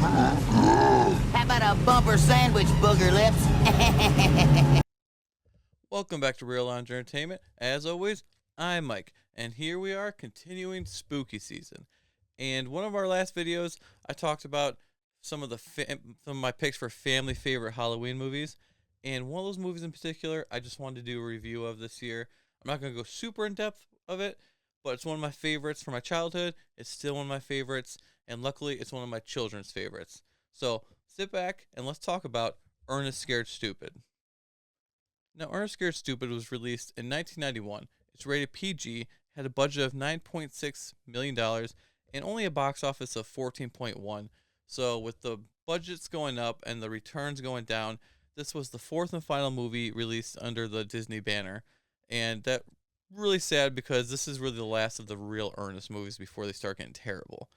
How about a bumper sandwich, booger lips? Welcome back to Real Lounge Entertainment. As always, I'm Mike, and here we are continuing spooky season. And one of our last videos, I talked about some of my picks for family favorite Halloween movies. And one of those movies in particular, I just wanted to do a review of this year. I'm not going to go super in depth of it, but it's one of my favorites from my childhood. It's still one of my favorites, and luckily, it's one of my children's favorites. So sit back and let's talk about Ernest Scared Stupid. Now, Ernest Scared Stupid was released in 1991. It's rated PG, had a budget of $9.6 million, and only a box office of 14.1. So with the budgets going up and the returns going down, this was the fourth and final movie released under the Disney banner. And that really sad because this is really the last of the real Ernest movies before they start getting terrible.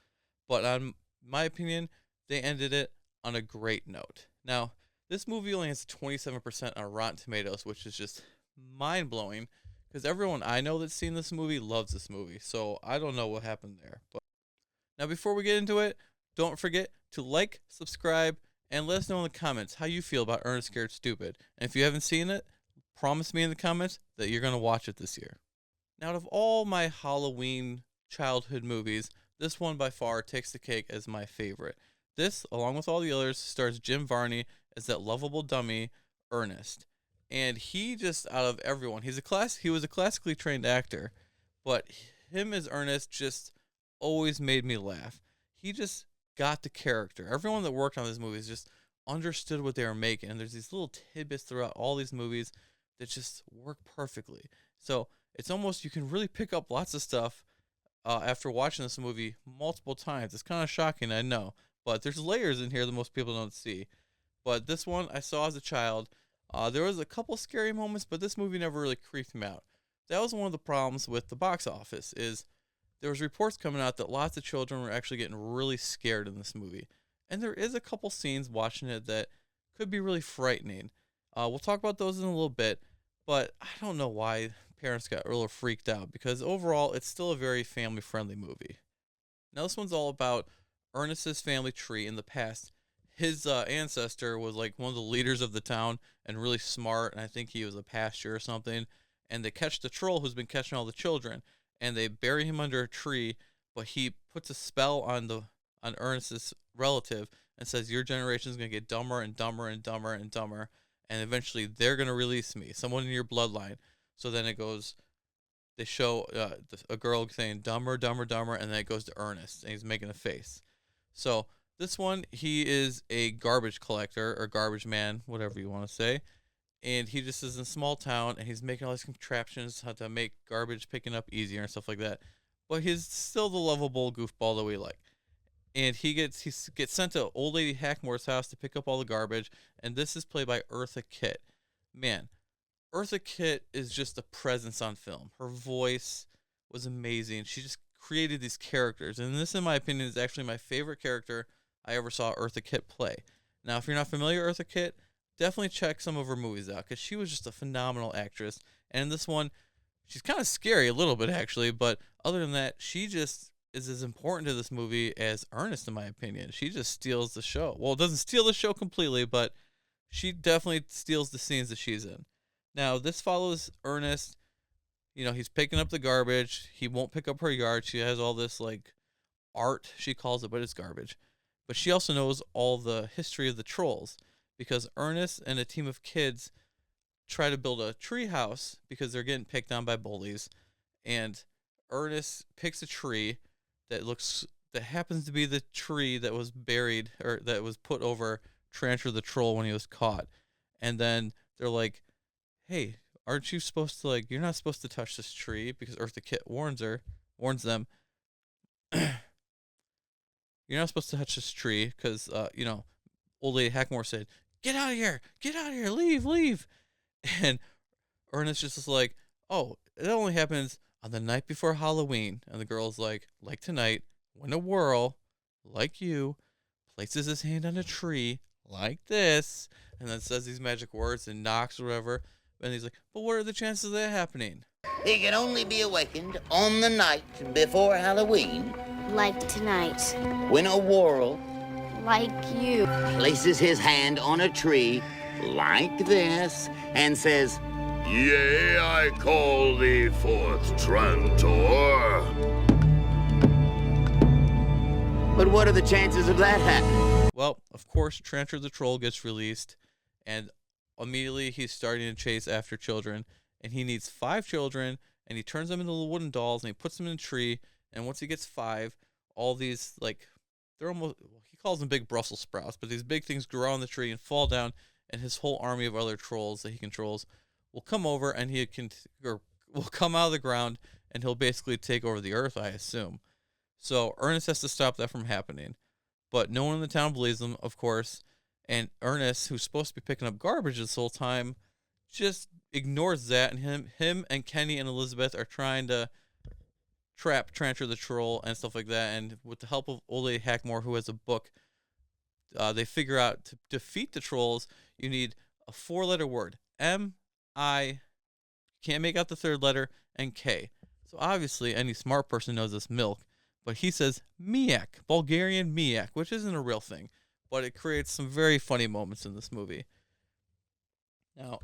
But on my opinion, they ended it on a great note. Now, this movie only has 27% on Rotten Tomatoes, which is just mind-blowing because everyone I know that's seen this movie loves this movie. So I don't know what happened there. But now, before we get into it, don't forget to like, subscribe, and let us know in the comments how you feel about Ernest Scared Stupid. And if you haven't seen it, promise me in the comments that you're going to watch it this year. Now, out of all my Halloween childhood movies, this one by far takes the cake as my favorite. This, along with all the others, stars Jim Varney as that lovable dummy, Ernest. And he just, out of everyone, he was a classically trained actor, but him as Ernest just always made me laugh. He just got the character. Everyone that worked on this movie just understood what they were making, and there's these little tidbits throughout all these movies that just work perfectly. So it's almost, you can really pick up lots of stuff after watching this movie multiple times. It's kind of shocking, I know, but there's layers in here that most people don't see. But this one I saw as a child. There was a couple scary moments, but this movie never really creeped me out. That was one of the problems with the box office, is there was reports coming out that lots of children were actually getting really scared in this movie. And there is a couple scenes watching it that could be really frightening. We'll talk about those in a little bit, but I don't know why parents got a little freaked out, because overall it's still a very family-friendly movie. Now this one's all about Ernest's family tree in the past. His ancestor was like one of the leaders of the town and really smart, and I think he was a pastor or something. And they catch the troll who's been catching all the children, and they bury him under a tree. But he puts a spell on Ernest's relative and says, "Your generation is gonna get dumber and dumber and dumber and dumber, and eventually they're gonna release me, someone in your bloodline." So then it goes. They show a girl saying "dumber, dumber, dumber," and then it goes to Ernest, and he's making a face. So this one, he is a garbage collector or garbage man, whatever you want to say. And he just is in a small town, and he's making all these contraptions how to make garbage picking up easier and stuff like that. But he's still the lovable goofball that we like. And he gets sent to old lady Hackmore's house to pick up all the garbage. And this is played by Eartha Kitt. Man, Eartha Kitt is just a presence on film. Her voice was amazing. She just created these characters. And this, in my opinion, is actually my favorite character I ever saw Eartha Kitt play. Now, if you're not familiar with Eartha Kitt, definitely check some of her movies out, because she was just a phenomenal actress. And in this one, she's kind of scary a little bit, actually, but other than that, she just is as important to this movie as Ernest, in my opinion. She just steals the show. Well, it doesn't steal the show completely, but she definitely steals the scenes that she's in. Now, this follows Ernest. You know, he's picking up the garbage. He won't pick up her yard. She has all this, like, art, she calls it, but it's garbage. But she also knows all the history of the trolls, because Ernest and a team of kids try to build a tree house because they're getting picked on by bullies. And Ernest picks a tree that happens to be the tree that was buried, or that was put over Trancher the Troll when he was caught. And then they're like, "Hey, aren't you supposed to, like, you're not supposed to touch this tree," because Eartha Kitt warns them. "You're not supposed to touch this tree because, old lady Hackmore said, get out of here, leave." And Ernest just is like, "Oh, it only happens on the night before Halloween." And the girl's like tonight, when a whirl, like you, places his hand on a tree, like this, and then says these magic words and knocks or whatever. And he's like, "But what are the chances of that happening?" He can only be awakened on the night before Halloween. Like tonight. When a whirl. like you. Places his hand on a tree, like this, and says, Yea, I call thee forth, Trantor. but what are the chances of that happening? Well, of course, Trantor the Troll gets released, and immediately he's starting to chase after children, and he needs 5 children, and he turns them into little wooden dolls, and he puts them in a tree, and once he gets 5, all these, like, they're almost, he calls them big Brussels sprouts, but these big things grow on the tree and fall down, and his whole army of other trolls that he controls will come over, and or will come out of the ground, and he'll basically take over the earth, I assume. So Ernest has to stop that from happening. But no one in the town believes him, of course. And Ernest, who's supposed to be picking up garbage this whole time, just ignores that. And him and Kenny and Elizabeth are trying to trap Trantor the Troll and stuff like that. And with the help of Old Lady Hackmore, who has a book, they figure out to defeat the trolls, you need a 4-letter word. M-I, can't make out the 3rd letter, and K. So obviously any smart person knows this milk. But he says Miak, Bulgarian Miak, which isn't a real thing. But it creates some very funny moments in this movie. Now,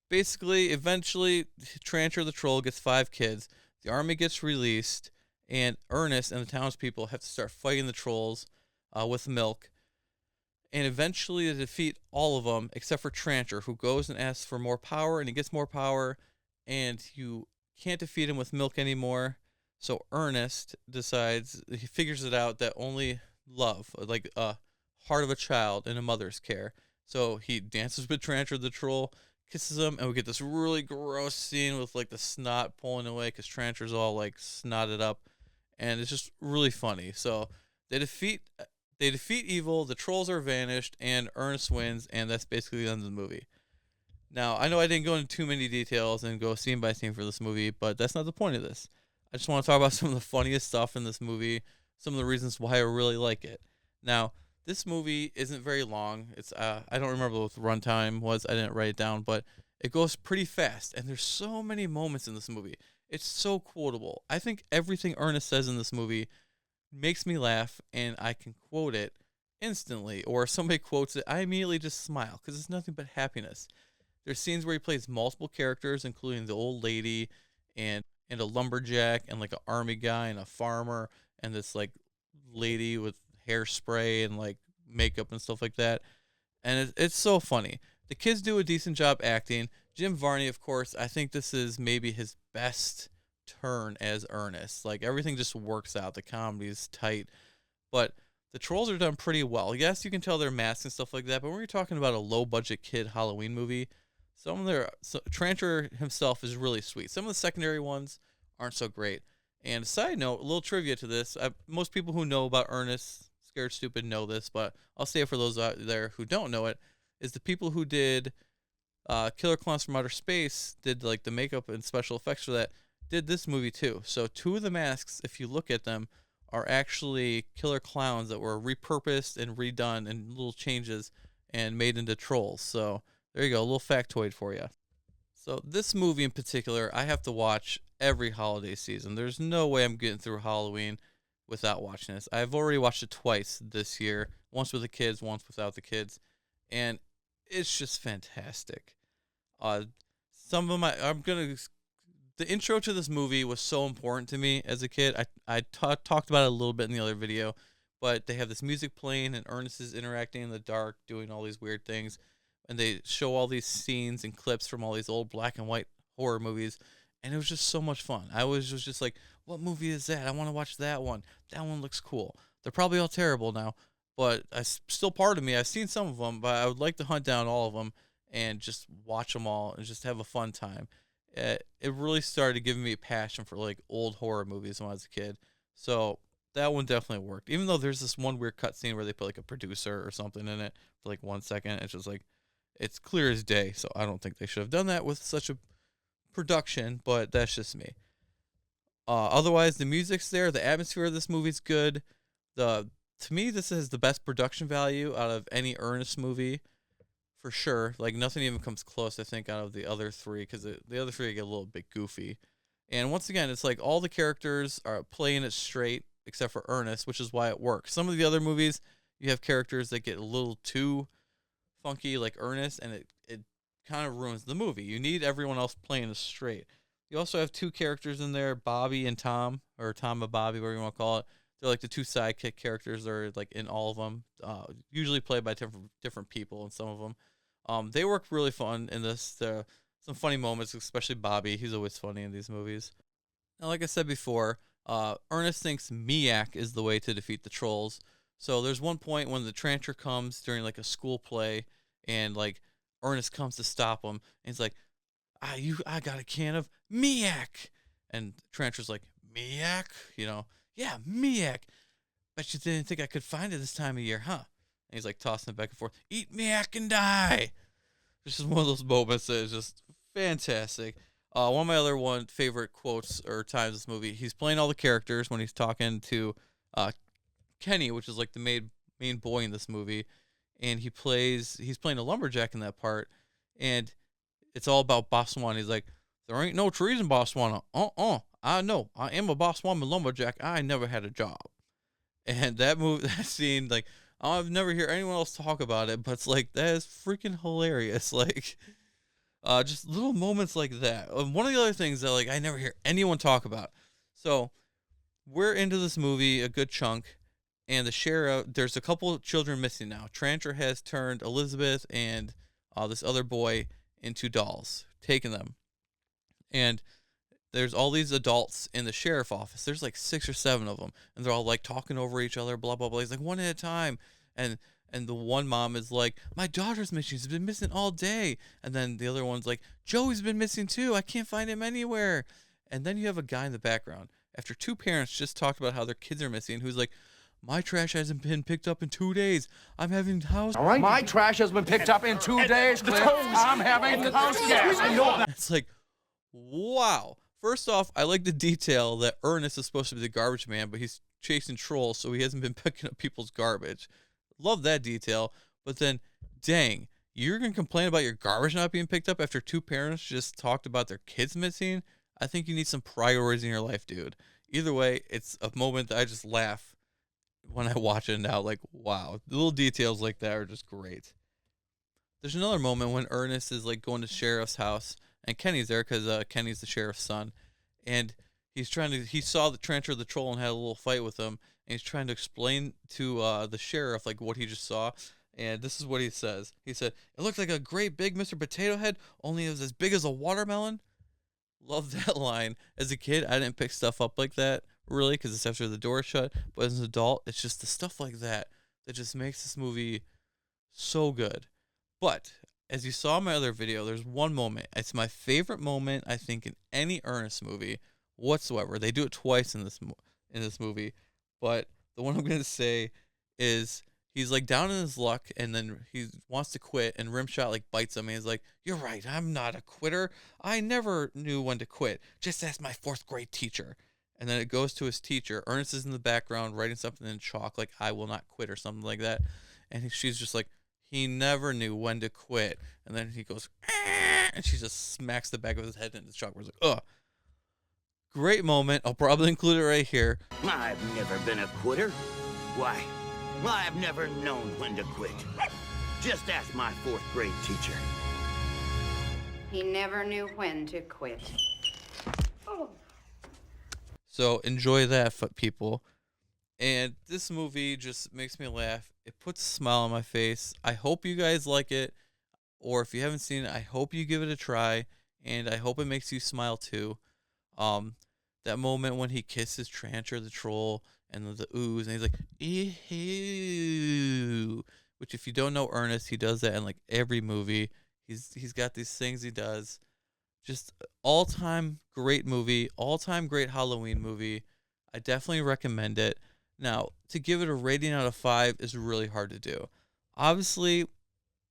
basically, eventually, Trantor the Troll gets 5 kids. The army gets released. And Ernest and the townspeople have to start fighting the trolls with milk. And eventually they defeat all of them except for Trantor, who goes and asks for more power. And he gets more power. And you can't defeat him with milk anymore. So Ernest decides, he figures it out that only love, like a heart of a child in a mother's care. So he dances with Trantor the Troll, kisses him, and we get this really gross scene with like the snot pulling away because Trantor's all like snotted up, and it's just really funny. So they defeat evil, the trolls are vanished, and Ernest wins, and that's basically the end of the movie. Now, I know I didn't go into too many details and go scene by scene for this movie, but that's not the point of this. I just want to talk about some of the funniest stuff in this movie, some of the reasons why I really like it. Now, this movie isn't very long. It's I don't remember what the runtime was. I didn't write it down, but it goes pretty fast, and there's so many moments in this movie. It's so quotable. I think everything Ernest says in this movie makes me laugh, and I can quote it instantly. Or if somebody quotes it, I immediately just smile because it's nothing but happiness. There's scenes where he plays multiple characters, including the old lady and a lumberjack and like an army guy and a farmer and this like lady with hairspray and like makeup and stuff like that. And it's so funny. The kids do a decent job acting. Jim Varney, of course, I think this is maybe his best turn as Ernest. Like everything just works out. The comedy is tight, but the trolls are done pretty well. Yes, you can tell they're masks and stuff like that, but when you're talking about a low budget kid Halloween movie, Trantor himself is really sweet. Some of the secondary ones aren't so great. And a side note, a little trivia to this. Most people who know about Ernest Scared Stupid know this, but I'll say it for those out there who don't know it, is the people who did Killer Clowns from Outer Space, did like the makeup and special effects for that, did this movie too. So 2 of the masks, if you look at them, are actually killer clowns that were repurposed and redone and little changes and made into trolls. So there you go, a little factoid for you. So this movie in particular, I have to watch every holiday season. There's no way I'm getting through Halloween without watching this. I've already watched it twice this year, once with the kids, once without the kids, and it's just fantastic. Some of the intro to this movie was so important to me as a kid. I talked about it a little bit in the other video, but they have this music playing and Ernest is interacting in the dark, doing all these weird things. And they show all these scenes and clips from all these old black and white horror movies. And it was just so much fun. I was just like, what movie is that? I want to watch that one. That one looks cool. They're probably all terrible now, but still part of me. I've seen some of them, but I would like to hunt down all of them and just watch them all and just have a fun time. It really started giving me a passion for like old horror movies when I was a kid. So that one definitely worked. Even though there's this one weird cutscene where they put like a producer or something in it for like 1 second. It's just like, it's clear as day, so I don't think they should have done that with such a production, but that's just me. Otherwise, the music's there. The atmosphere of this movie's good. To me, this is the best production value out of any Ernest movie, for sure. Like, nothing even comes close, I think, out of the other 3, because the other 3 get a little bit goofy. And once again, it's like all the characters are playing it straight, except for Ernest, which is why it works. Some of the other movies, you have characters that get a little too funky, like Ernest, and it kind of ruins the movie. You need everyone else playing it straight. You also have two characters in there, Bobby and Tom, or Tom and Bobby, whatever you want to call it. They're like the two sidekick characters that are like in all of them, usually played by different people in some of them. They work really fun in this. Some funny moments, especially Bobby. He's always funny in these movies. Now, like I said before, Ernest thinks Miak is the way to defeat the trolls. So there's one point when the Trancher comes during like a school play, and like Ernest comes to stop him, and he's like, I got a can of Miak. And Trancher's like, Miak? Yeah, Miak. Bet you didn't think I could find it this time of year, huh? And he's like tossing it back and forth. Eat Miak and die. This is one of those moments that is just fantastic. One of my other favorite quotes or times in this movie, he's playing all the characters when he's talking to Kenny, which is like the main boy in this movie. And he's playing a lumberjack in that part. And it's all about Botswana. He's like, there ain't no trees in Botswana. I know. I am a Botswana lumberjack. I never had a job. And that scene, like, I've never heard anyone else talk about it, but it's like, that is freaking hilarious. Like, just little moments like that. One of the other things that, like, I never hear anyone talk about. So, we're into this movie a good chunk, and the sheriff, there's a couple of children missing now. Trancher has turned Elizabeth and this other boy into dolls, taking them. And there's all these adults in the sheriff office. There's like 6 or 7 of them, and they're all like talking over each other, blah blah blah. He's like, one at a time, and the one mom is like, my daughter's missing. She's been missing all day. And then the other one's like, Joey's been missing too. I can't find him anywhere. And then you have a guy in the background, after 2 parents just talked about how their kids are missing, who's like, my trash hasn't been picked up in 2 days. I'm having house. All right. My trash has been picked up in 2 days, Cliff. I'm having house gas. I know that. It's like, wow. First off, I like the detail that Ernest is supposed to be the garbage man, but he's chasing trolls, so he hasn't been picking up people's garbage. Love that detail. But then, dang, you're going to complain about your garbage not being picked up after 2 parents just talked about their kids missing? I think you need some priorities in your life, dude. Either way, it's a moment that I just laugh when I watch it now. Like, wow, the little details like that are just great. There's another moment when Ernest is like going to sheriff's house, and Kenny's there because Kenny's the sheriff's son, and he saw the Trancher the troll and had a little fight with him, and he's trying to explain to the sheriff like what he just saw. And this is what he says. He said, it looked like a great big Mr. Potato Head, only it was as big as a watermelon. Love that line. As a kid, I didn't pick stuff up like that, really, because it's after the door shut. But as an adult, it's just the stuff like that that just makes this movie so good. But as you saw in my other video, there's one moment. It's my favorite moment, I think, in any Ernest movie whatsoever. They do it twice in this movie. But the one I'm going to say is he's like down in his luck, and then he wants to quit, and Rimshot like bites him, and he's like, you're right, I'm not a quitter. I never knew when to quit. Just ask my 4th grade teacher. And then it goes to his teacher. Ernest is in the background writing something in chalk, like, I will not quit or something like that. And she's just like, he never knew when to quit. And then he goes, ah! And she just smacks the back of his head into the chalkboard. Like, ugh. Great moment. I'll probably include it right here. I've never been a quitter. Why, I've never known when to quit. Just ask my 4th grade teacher. He never knew when to quit. Oh. So enjoy that, people. And this movie just makes me laugh. It puts a smile on my face. I hope you guys like it. Or if you haven't seen it, I hope you give it a try. And I hope it makes you smile too. That moment when he kisses Trancher the troll and the ooze, and he's like, ew. Which, if you don't know Ernest, he does that in like every movie. He's got these things he does. Just all-time great movie, all-time great Halloween movie. I definitely recommend it. Now, to give it a rating out of 5 is really hard to do. Obviously,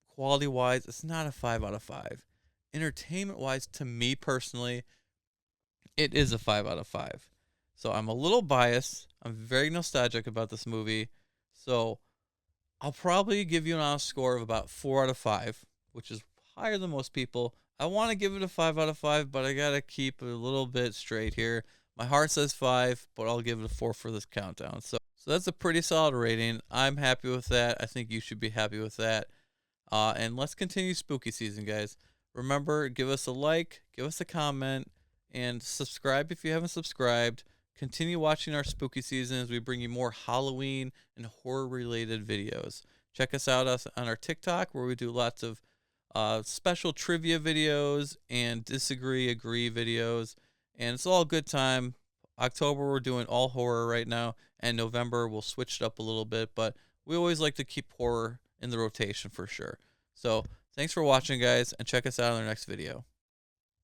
quality-wise, it's not a 5 out of 5. Entertainment-wise, to me personally, it is a 5 out of 5. So I'm a little biased. I'm very nostalgic about this movie. So I'll probably give you an honest score of about 4 out of 5, which is higher than most people. I want to give it a 5 out of 5, but I got to keep it a little bit straight here. My heart says 5, but I'll give it a 4 for this countdown. So So that's a pretty solid rating. I'm happy with that. I think you should be happy with that. And let's continue spooky season, guys. Remember, give us a like, give us a comment, and subscribe if you haven't subscribed. Continue watching our spooky season as we bring you more Halloween and horror-related videos. Check us out on our TikTok, where we do lots of special trivia videos and disagree, agree videos. And it's all a good time. October, we're doing all horror right now. And November, we'll switch it up a little bit. But we always like to keep horror in the rotation for sure. So thanks for watching, guys, and check us out in our next video.